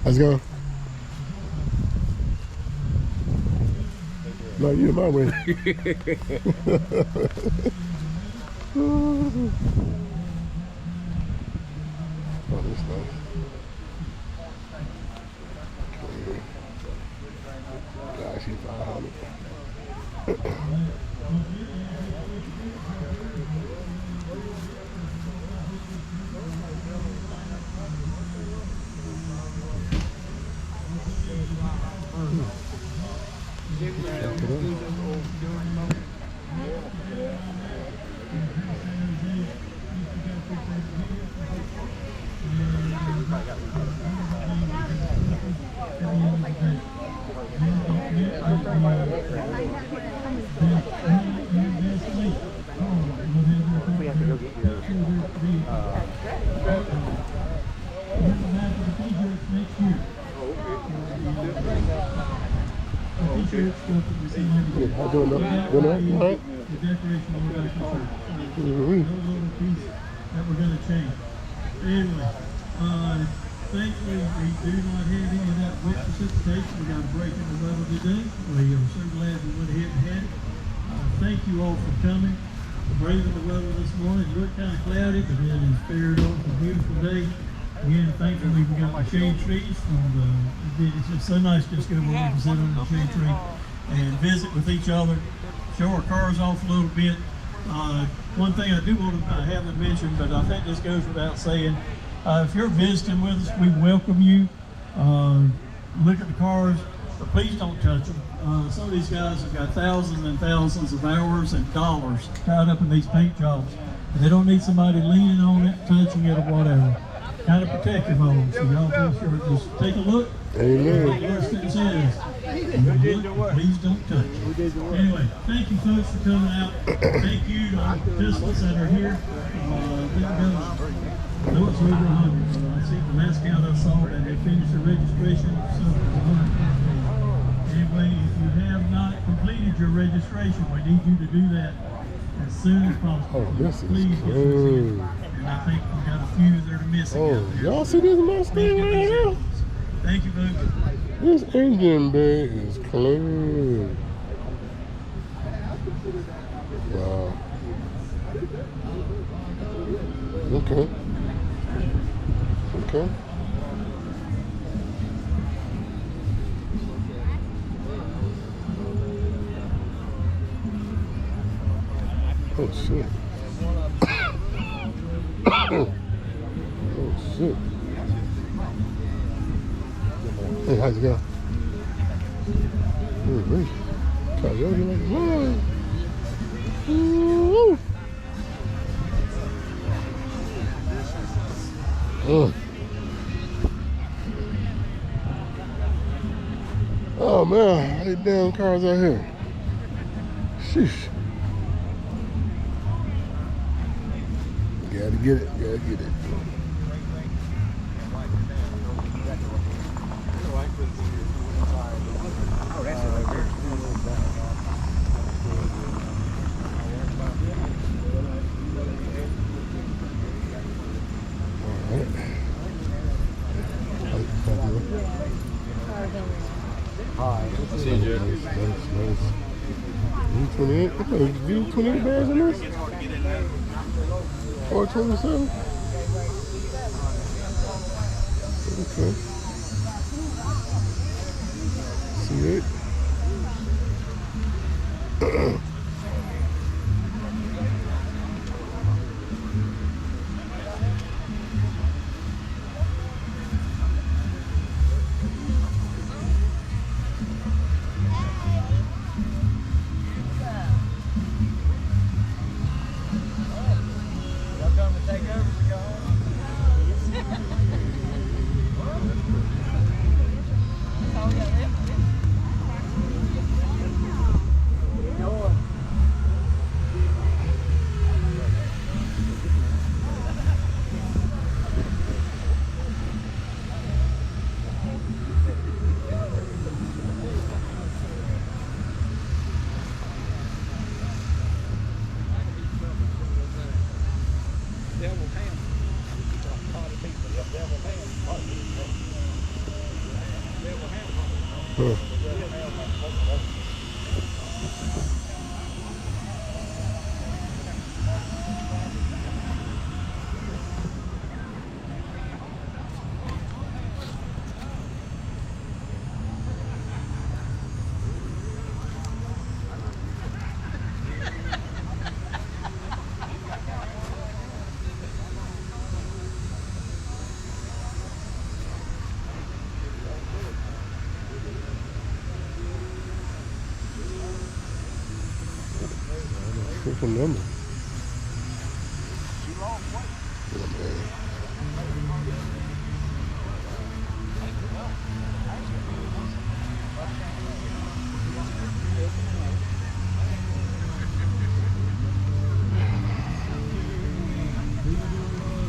How's it going? No, you in my way. Oh, that's nice. Okay. Gosh, he's 500. We have to go get your How doing up? Doing all right? The decoration on the back of the church. Mm-hmm. No little piece that we're going to change. Anyway, thankfully we do not have any of that wet precipitation. We got a break in the weather today. We are so glad we went ahead and had it. Thank you all for coming, braving the weather this morning. It looked kind of cloudy, but then it spared off a beautiful day. Again, thankfully we got the shade trees it's just so nice just to go over and sit under the shade tree and visit with each other, show our cars off a little bit. One thing I do want to, I haven't mentioned, but I think this goes without saying, if you're visiting with us, we welcome you. Look at the cars, but please don't touch them. Some of these guys have got thousands and thousands of hours and dollars tied up in these paint jobs. And they don't need somebody leaning on it, touching it, or whatever. Kind of protective of them, so y'all be sure just take a look. Amen. Like verse 6 says, please don't touch it. Anyway, thank you folks for coming out. Thank you to the participants that are here. I know it's over 100. I see the last count I saw that they finished the registration. So anyway, if you have not completed your registration, we need you to do that as soon as possible. Oh, this is Please get cool. and I think we've got a few that are missing. Oh, y'all see this Mustang right here? Thank you, folks. This engine bay is clean. Wow. Okay. Okay. Oh shit. Oh shit. Hey, how's it going? Ooh, wait. Coyote like mine. Ooh. Oh man, these damn cars out here. Sheesh. Gotta get it, gotta get it. Hi. See you, Jared. Nice. V28. V28 bears in this? Or 27? Okay. C8. Huh. Freaking number.